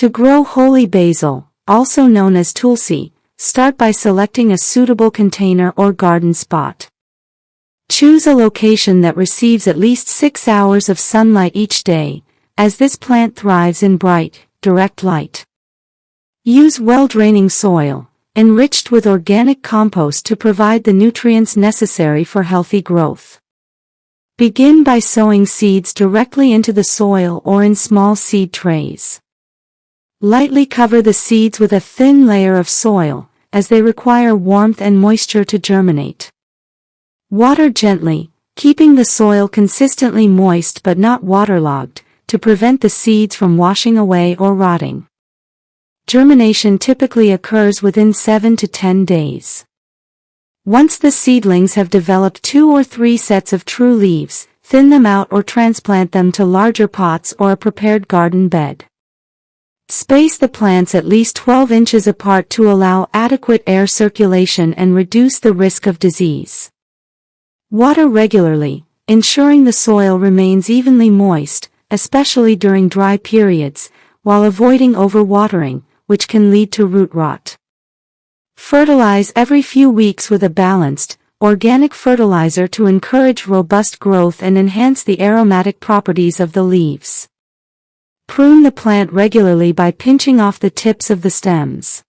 To grow holy basil, also known as Tulsi, start by selecting a suitable container or garden spot. Choose a location that receives at least 6 hours of sunlight each day, as this plant thrives in bright, direct light. Use well-draining soil, enriched with organic compost to provide the nutrients necessary for healthy growth. Begin by sowing seeds directly into the soil or in small seed trays. Lightly cover the seeds with a thin layer of soil, as they require warmth and moisture to germinate. Water gently, keeping the soil consistently moist but not waterlogged, to prevent the seeds from washing away or rotting. Germination typically occurs within 7 to 10 days. Once the seedlings have developed 2 or 3 sets of true leaves, thin them out or transplant them to larger pots or a prepared garden bed. Space the plants at least 12 inches apart to allow adequate air circulation and reduce the risk of disease. Water regularly, ensuring the soil remains evenly moist, especially during dry periods, while avoiding overwatering, which can lead to root rot. Fertilize every few weeks with a balanced, organic fertilizer to encourage robust growth and enhance the aromatic properties of the leaves. Prune the plant regularly by pinching off the tips of the stems.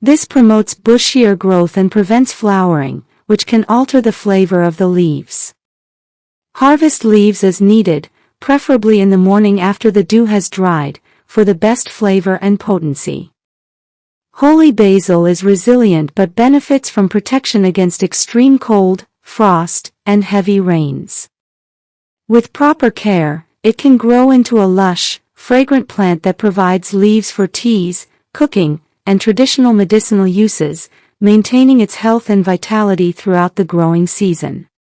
This promotes bushier growth and prevents flowering, which can alter the flavor of the leaves. Harvest leaves as needed, preferably in the morning after the dew has dried, for the best flavor and potency. Holy basil is resilient but benefits from protection against extreme cold, frost, and heavy rains. With proper care, it can grow into a lush, fragrant plant that provides leaves for teas, cooking, and traditional medicinal uses, maintaining its health and vitality throughout the growing season.